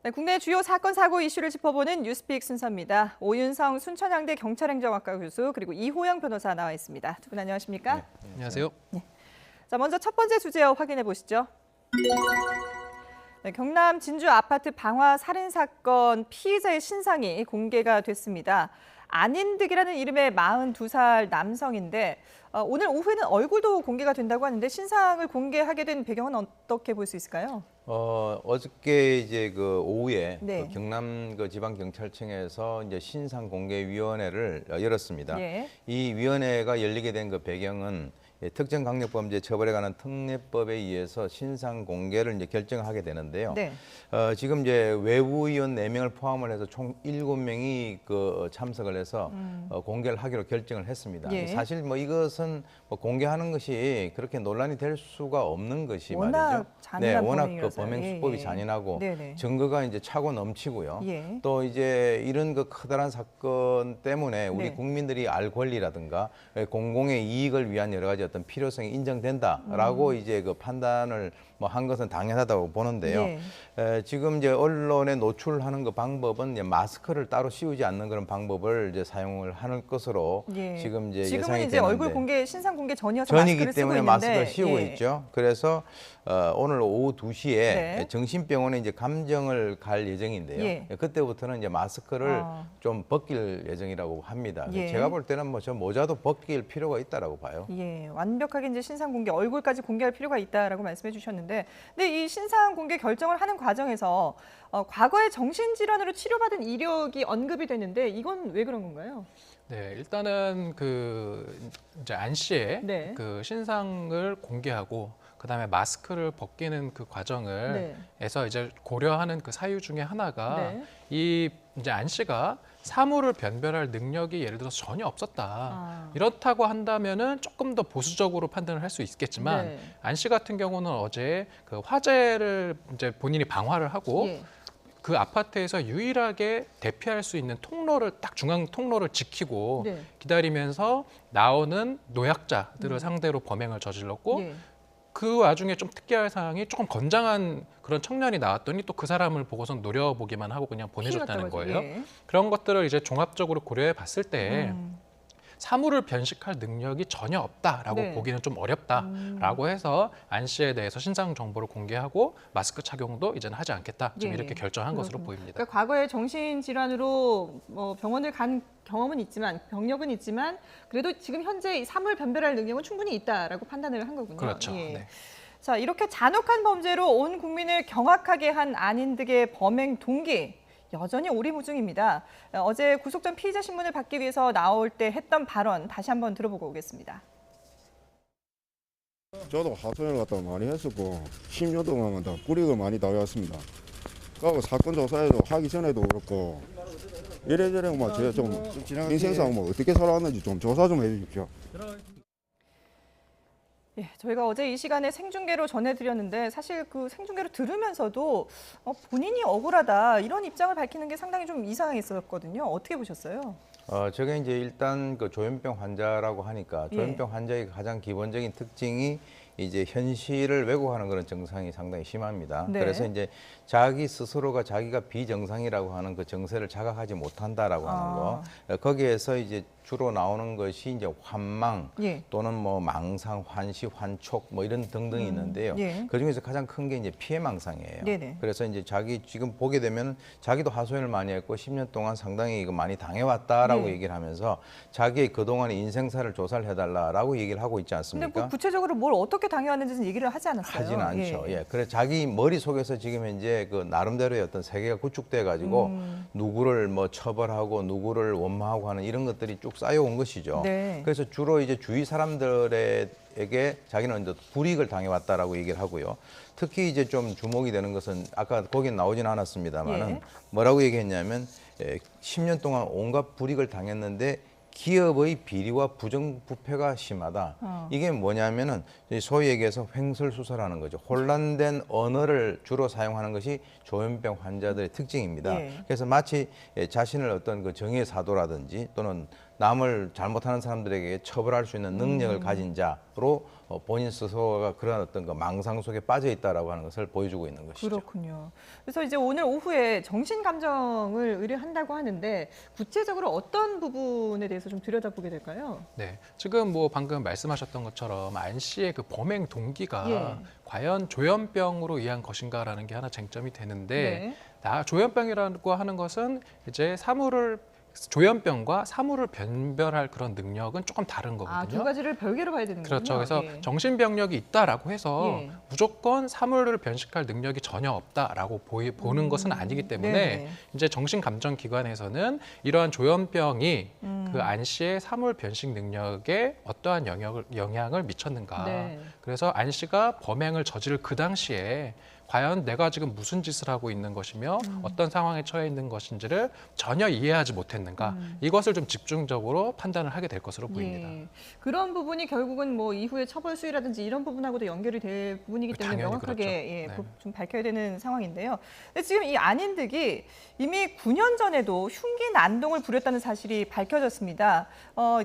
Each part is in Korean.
네, 국내 주요 사건, 사고 이슈를 짚어보는 뉴스픽 순서입니다. 오윤성 순천향대 경찰행정학과 교수 그리고 이호영 변호사 나와 있습니다. 두 분 안녕하십니까? 네, 안녕하세요. 네. 자, 먼저 첫 번째 주제 확인해 보시죠. 네, 경남 진주 아파트 방화 살인 사건 피의자의 신상이 공개가 됐습니다. 안인득이라는 이름의 42살 남성인데 오늘 오후에는 얼굴도 공개가 된다고 하는데 신상을 공개하게 된 배경은 어떻게 볼 수 있을까요? 어저께 이제 그 오후에 네. 그 경남 그 지방경찰청에서 이제 신상공개위원회를 열었습니다. 예. 이 위원회가 열리게 된 그 배경은 특정 강력범죄 처벌에 관한 특례법에 의해서 신상 공개를 이제 결정하게 되는데요. 네. 지금 이제 외부위원 4명을 포함을 해서 총 7명이 그 참석을 해서 공개를 하기로 결정을 했습니다. 예. 사실 뭐 이것은 뭐 공개하는 것이 그렇게 논란이 될 수가 없는 것이 워낙 말이죠. 잔인한 워낙 그 범행이라서요. 범행 예, 수법이 예. 잔인하고 네네. 증거가 이제 차고 넘치고요. 예. 또 이제 이런 그 커다란 사건 때문에 우리 네. 국민들이 알 권리라든가 공공의 이익을 위한 여러 가지 어떤 필요성이 인정된다라고 이제 그 판단을 뭐 한 것은 당연하다고 보는데요. 예. 지금 이제 언론에 노출하는 그 방법은 이제 마스크를 따로 씌우지 않는 그런 방법을 이제 사용을 하는 것으로 예. 지금 이제 지금은 예상이 이제 되는데 얼굴 공개, 신상 공개 전이어서 전이기 마스크를 때문에 쓰고 있는데, 마스크를 씌우고 예. 있죠. 그래서 오늘 오후 2시에 네. 정신병원에 이제 감정을 갈 예정인데요. 예. 그때부터는 이제 마스크를 아. 좀 벗길 예정이라고 합니다. 예. 제가 볼 때는 뭐 저 모자도 벗길 필요가 있다라고 봐요. 예, 완벽하게 이제 신상 공개, 얼굴까지 공개할 필요가 있다라고 말씀해 주셨는데, 근데 이 신상 공개 결정을 하는 과정에서 과거에 정신질환으로 치료받은 이력이 언급이 됐는데 이건 왜 그런 건가요? 네, 일단은 이제 안 씨의 네. 그 신상을 공개하고 그다음에 마스크를 벗기는 그 과정을 에서 이제 고려하는 그 사유 중에 하나가 네. 이 이제 안 씨가 사물을 변별할 능력이 예를 들어서 전혀 없었다. 아. 이렇다고 한다면은 조금 더 보수적으로 판단을 할 수 있겠지만 네. 안 씨 같은 경우는 어제 그 화재를 이제 본인이 방화를 하고 예. 그 아파트에서 유일하게 대피할 수 있는 통로를 딱 중앙 통로를 지키고 네. 기다리면서 나오는 노약자들을 상대로 범행을 저질렀고 예. 그 와중에 좀 특이한 사항이 조금 건장한 그런 청년이 나왔더니 또 그 사람을 보고선 노려보기만 하고 그냥 보내줬다는 피해갔다고 하죠. 거예요. 예. 그런 것들을 이제 종합적으로 고려해 봤을 때 음. 사물을 변식할 능력이 전혀 없다라고 네. 보기는 좀 어렵다라고 해서 안 씨에 대해서 신상 정보를 공개하고 마스크 착용도 이제는 하지 않겠다. 좀 예. 이렇게 결정한 것으로 그렇군요. 보입니다. 그러니까 과거에 정신질환으로 병원을 간 경험은 있지만, 병력은 있지만 그래도 지금 현재 이 사물 변별할 능력은 충분히 있다라고 판단을 한 거군요. 그렇죠. 예. 네. 자, 이렇게 잔혹한 범죄로 온 국민을 경악하게 한 안인득의 범행 동기 여전히 오리무중입니다. 어제 구속 전 피의자 신문을 받기 위해서 나올 때 했던 발언 다시 한번 들어보고 오겠습니다. 저도 하소연을 갖다 많이 했었고 10년 동안 다 뿌리가 많이 다녔습니다. 그리고 사건 조사에도 하기 전에도 그렇고 이래저래 뭐 제가 좀 인생상 뭐 어떻게 살아왔는지 좀 조사 좀 해주십시오. 예, 저희가 어제 이 시간에 생중계로 전해드렸는데 사실 그 생중계로 들으면서도 본인이 억울하다 이런 입장을 밝히는 게 상당히 좀 이상했었거든요. 어떻게 보셨어요? 저게 이제 일단 그 조현병 환자라고 하니까 조현병 환자의 가장 기본적인 특징이 이제 현실을 왜곡하는 그런 증상이 상당히 심합니다. 네. 그래서 이제 자기 스스로가 자기가 비정상이라고 하는 그 정세를 자각하지 못한다라고 하는 거. 거기에서 이제 주로 나오는 것이 이제 환망 예. 또는 뭐 망상, 환시, 환촉 뭐 이런 등등이 있는데요. 예. 그 중에서 가장 큰 게 이제 피해망상이에요. 네네. 그래서 이제 자기 지금 보게 되면 자기도 하소연을 많이 했고 10년 동안 상당히 이거 많이 당해왔다라고 네. 얘기를 하면서 자기의 그동안의 인생사를 조사를 해달라라고 얘기를 하고 있지 근데 않습니까? 뭐 구체적으로 뭘 어떻게 당해왔는지는 얘기를 하지 않았어요. 하지는 않죠. 예. 그래서 자기 머릿속에서 지금 현재 그 나름대로의 어떤 세계가 구축돼 가지고 누구를 뭐 처벌하고 누구를 원망하고 하는 이런 것들이 쭉 쌓여온 것이죠. 네. 그래서 주로 이제 주위 사람들에게 자기는 이제 불이익을 당해왔다라고 얘기를 하고요. 특히 이제 좀 주목이 되는 것은 아까 거긴 나오진 않았습니다만은 예. 뭐라고 얘기했냐면 10년 동안 온갖 불이익을 당했는데 기업의 비리와 부정부패가 심하다. 이게 뭐냐면은 소위 얘기해서 횡설수설하는 거죠. 혼란된 언어를 주로 사용하는 것이 조현병 환자들의 특징입니다. 예. 그래서 마치 자신을 어떤 그 정의의 사도라든지 또는 남을 잘못하는 사람들에게 처벌할 수 있는 능력을 가진 자로 본인 스스로가 그런 어떤 그 망상 속에 빠져 있다라고 하는 것을 보여주고 있는 것이죠. 그렇군요. 그래서 이제 오늘 오후에 정신 감정을 의뢰한다고 하는데 구체적으로 어떤 부분에 대해서 좀 들여다보게 될까요? 네, 지금 뭐 방금 말씀하셨던 것처럼 안 씨의 그 범행 동기가 예. 과연 조현병으로 의한 것인가라는 게 하나 쟁점이 되는데 조현병이라고 하는 것은 이제 조현병과 사물을 변별할 그런 능력은 조금 다른 거거든요. 두 가지를 별개로 봐야 되는군요. 그렇죠. 그래서 예. 정신병력이 있다라고 해서 예. 무조건 사물을 변식할 능력이 전혀 없다라고 보는 것은 아니기 때문에 네네. 이제 정신감정기관에서는 이러한 조현병이 그 안 씨의 사물 변식 능력에 어떠한 영향을 미쳤는가. 네. 그래서 안 씨가 범행을 저지를 그 당시에 과연 내가 지금 무슨 짓을 하고 있는 것이며 어떤 상황에 처해 있는 것인지를 전혀 이해하지 못했는가. 이것을 좀 집중적으로 판단을 하게 될 것으로 보입니다. 예. 그런 부분이 결국은 뭐 이후에 처벌 수위라든지 이런 부분하고도 연결이 될 부분이기 때문에 당연히 명확하게 그렇죠. 예, 네. 좀 밝혀야 되는 상황인데요. 근데 지금 이 안인득이 이미 9년 전에도 흉기 난동을 부렸다는 사실이 밝혀졌습니다.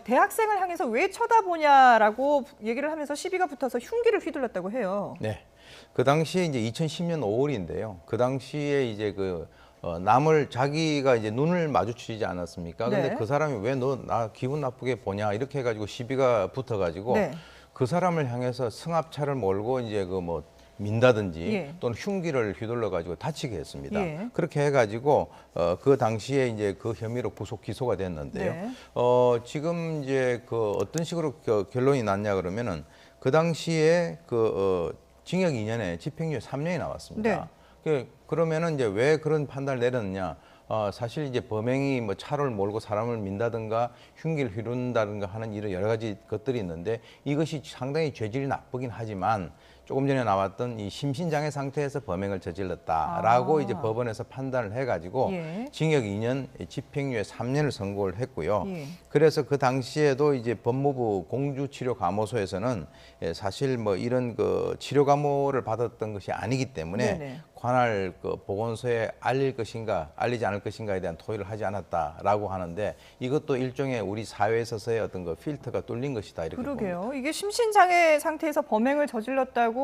대학생을 향해서 왜 쳐다보냐라고 얘기를 하면서 시비가 붙어서 흉기를 휘둘렀다고 해요. 네. 그 당시에 이제 2010년 5월인데요. 그 당시에 이제 남을 자기가 이제 눈을 마주치지 않았습니까? 근데 네. 그 사람이 왜 너 나 기분 나쁘게 보냐 이렇게 해가지고 시비가 붙어가지고 네. 그 사람을 향해서 승합차를 몰고 이제 민다든지 예. 또는 흉기를 휘둘러 가지고 다치게 했습니다. 예. 그렇게 해가지고 그 당시에 이제 그 혐의로 구속 기소가 됐는데요. 네. 지금 이제 어떤 식으로 결론이 났냐 그러면은 그 당시에 징역 2년에 집행유예 3년이 나왔습니다. 그러면은 이제 왜 그런 판단을 내렸느냐? 사실 이제 범행이 뭐 차를 몰고 사람을 민다든가 흉기를 휘둔다든가 하는 이런 여러 가지 것들이 있는데 이것이 상당히 죄질이 나쁘긴 하지만 조금 전에 나왔던 이 심신장애 상태에서 범행을 저질렀다라고 이제 법원에서 판단을 해가지고 예. 징역 2년, 집행유예 3년을 선고를 했고요. 예. 그래서 그 당시에도 이제 법무부 공주치료감호소에서는 사실 뭐 이런 치료 감호를 받았던 것이 아니기 때문에 네네. 관할 보건소에 알릴 것인가, 알리지 않을 것인가에 대한 토의를 하지 않았다라고 하는데 이것도 일종의 우리 사회에 있어서의 어떤 필터가 뚫린 것이다 이렇게 봅니다. 그러게요. 이게 심신장애 상태에서 범행을 저질렀다고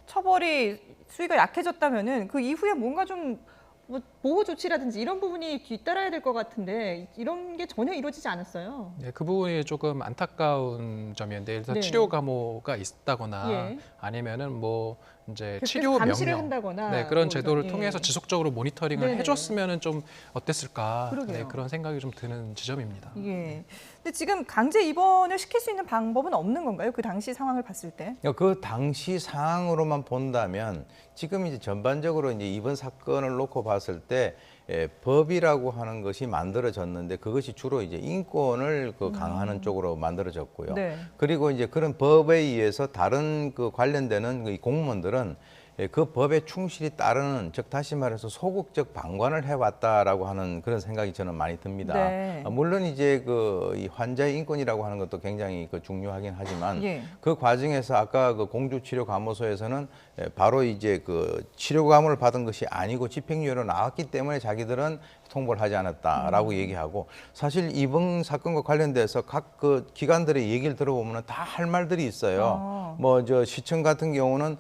처벌이 수위가 약해졌다면은 그 이후에 뭔가 좀 뭐 보호 조치라든지 이런 부분이 뒤따라야 될 것 같은데 이런 게 전혀 이루어지지 않았어요. 네, 그 부분이 조금 안타까운 점이었는데, 예를 들어 네. 치료 감호가 있다거나 예. 아니면은 뭐 이제 계속해서 치료 감시를 명령, 한다거나 네, 그런 뭐 제도를 이런, 통해서 예. 지속적으로 모니터링을 네네. 해줬으면은 좀 어땠을까? 그러게요. 네, 그런 생각이 좀 드는 지점입니다. 예. 근데 지금 강제 입원을 시킬 수 있는 방법은 없는 건가요? 그 당시 상황을 봤을 때? 그 당시 상황으로만 본다면 지금 이제 전반적으로 이제 이번 사건을 놓고 봤을 때 법이라고 하는 것이 만들어졌는데 그것이 주로 이제 인권을 강화하는 쪽으로 만들어졌고요. 네. 그리고 이제 그런 법에 의해서 다른 관련되는 이 공무원들은 그 법에 충실히 따르는, 즉 다시 말해서 소극적 방관을 해왔다라고 하는 그런 생각이 저는 많이 듭니다. 네. 물론 이제 이 환자의 인권이라고 하는 것도 굉장히 중요하긴 하지만 예. 그 과정에서 아까 공주치료감호소에서는 바로 이제 치료감을 받은 것이 아니고 집행유예로 나왔기 때문에 자기들은 통보를 하지 않았다라고 얘기하고, 사실 이번 사건과 관련돼서 각 기관들의 얘기를 들어보면 다 할 말들이 있어요. 뭐 시청 같은 경우는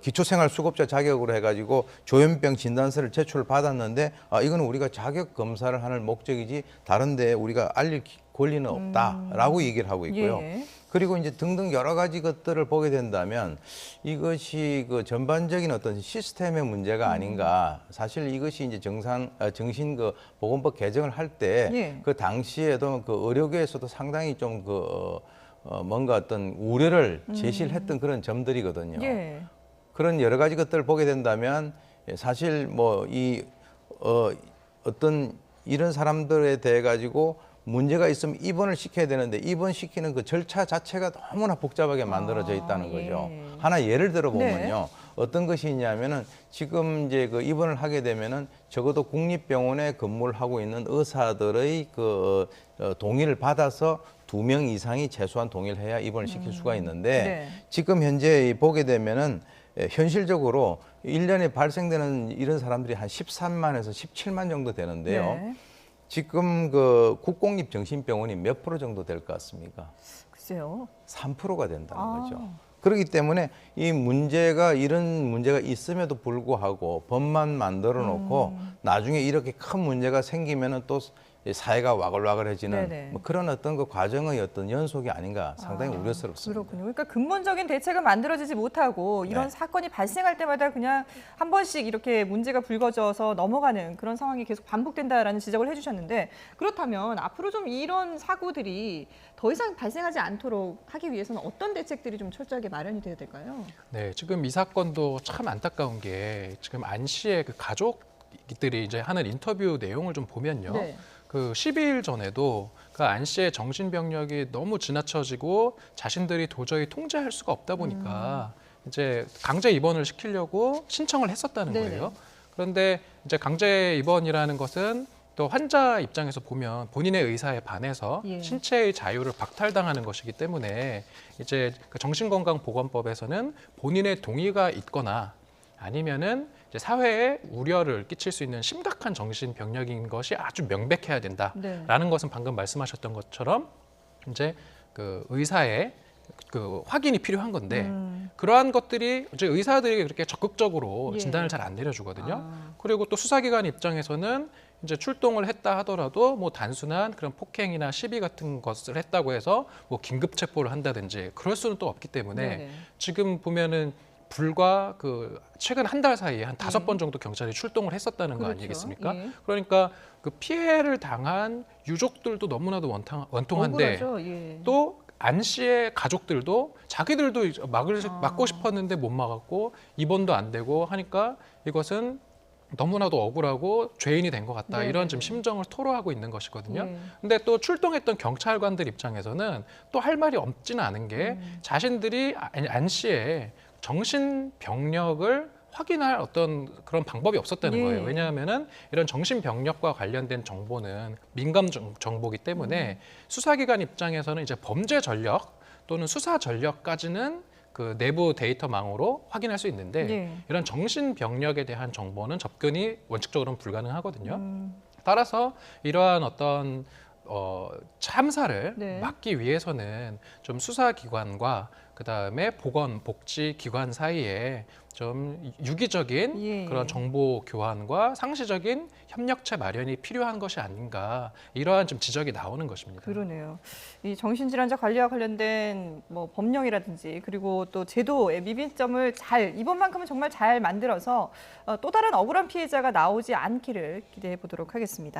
기초생활수급자 자격으로 해가지고 조현병 진단서를 제출 받았는데 이거는 우리가 자격 검사를 하는 목적이지 다른데 우리가 알릴 권리는 없다라고 얘기를 하고 있고요. 예. 그리고 이제 등등 여러 가지 것들을 보게 된다면 이것이 전반적인 어떤 시스템의 문제가 아닌가. 사실 이것이 이제 정신 보건법 개정을 할 때 그 예. 당시에도 의료계에서도 상당히 좀 뭔가 어떤 우려를 제시를 했던 그런 점들이거든요. 예. 그런 여러 가지 것들을 보게 된다면 사실 어떤 이런 사람들에 대해 가지고 문제가 있으면 입원을 시켜야 되는데 입원시키는 그 절차 자체가 너무나 복잡하게 만들어져 있다는 거죠. 예. 하나 예를 들어 보면요. 네. 어떤 것이 있냐면은 지금 이제 입원을 하게 되면은 적어도 국립병원에 근무를 하고 있는 의사들의 동의를 받아서 2명 이상이 최소한 동의를 해야 입원을 시킬 수가 있는데 네. 지금 현재 보게 되면은 현실적으로 1년에 발생되는 이런 사람들이 한 13만에서 17만 정도 되는데요. 네. 지금 그 국공립정신병원이 몇 프로 정도 될 것 같습니까? 글쎄요. 3%가 된다는 아. 거죠. 그렇기 때문에 이 문제가 이런 문제가 있음에도 불구하고 법만 만들어 놓고 나중에 이렇게 큰 문제가 생기면은 또 사회가 와글와글해지는 네네. 뭐 그런 어떤 그 과정의 어떤 연속이 아닌가 상당히 우려스럽습니다. 그렇군요. 그러니까 근본적인 대책은 만들어지지 못하고 이런 네. 사건이 발생할 때마다 그냥 한 번씩 이렇게 문제가 불거져서 넘어가는 그런 상황이 계속 반복된다라는 지적을 해주셨는데 그렇다면 앞으로 좀 이런 사고들이 더 이상 발생하지 않도록 하기 위해서는 어떤 대책들이 좀 철저하게 마련이 돼야 될까요? 네, 지금 이 사건도 참 안타까운 게 지금 안 씨의 그 가족들이 이제 하는 인터뷰 내용을 좀 보면요. 네. 그 12일 전에도 그 안 씨의 정신병력이 너무 지나쳐지고 자신들이 도저히 통제할 수가 없다 보니까 이제 강제 입원을 시키려고 신청을 했었다는 네네. 거예요. 그런데 이제 강제 입원이라는 것은 또 환자 입장에서 보면 본인의 의사에 반해서 예. 신체의 자유를 박탈당하는 것이기 때문에 이제 그 정신건강보건법에서는 본인의 동의가 있거나 아니면은 이제 사회에 우려를 끼칠 수 있는 심각한 정신병력인 것이 아주 명백해야 된다라는 네. 것은 방금 말씀하셨던 것처럼 이제 그 의사의 그 확인이 필요한 건데 그러한 것들이 이제 의사들이 그렇게 적극적으로 예. 진단을 잘 안 내려주거든요. 아. 그리고 또 수사기관 입장에서는 이제 출동을 했다 하더라도 뭐 단순한 그런 폭행이나 시비 같은 것을 했다고 해서 뭐 긴급 체포를 한다든지 그럴 수는 또 없기 때문에 네네. 지금 보면은 불과 그 최근 한 달 사이에 한 5번 정도 경찰이 출동을 했었다는 거 그렇죠. 아니겠습니까? 예. 그러니까 그 피해를 당한 유족들도 너무나도 원통한데 억울하죠. 예. 또 안 씨의 가족들도 자기들도 이제 막고 싶었는데 못 막았고 입원도 안 되고 하니까 이것은 너무나도 억울하고 죄인이 된 것 같다 네네네. 이런 지금 심정을 토로하고 있는 것이거든요. 예. 근데 또 출동했던 경찰관들 입장에서는 또 할 말이 없지는 않은 게 자신들이 안 씨의 정신병력을 확인할 어떤 그런 방법이 없었다는 예. 거예요. 왜냐하면은 이런 정신병력과 관련된 정보는 민감 정보이기 때문에 수사기관 입장에서는 이제 범죄 전력 또는 수사 전력까지는 그 내부 데이터망으로 확인할 수 있는데 예. 이런 정신병력에 대한 정보는 접근이 원칙적으로는 불가능하거든요. 따라서 이러한 어떤 참사를 네. 막기 위해서는 좀 수사기관과 그다음에 보건복지기관 사이에 좀 유기적인 예. 그런 정보 교환과 상시적인 협력체 마련이 필요한 것이 아닌가 이러한 좀 지적이 나오는 것입니다. 그러네요. 이 정신질환자 관리와 관련된 뭐 법령이라든지 그리고 또 제도의 미비점을 잘 이번만큼은 정말 잘 만들어서 또 다른 억울한 피해자가 나오지 않기를 기대해 보도록 하겠습니다.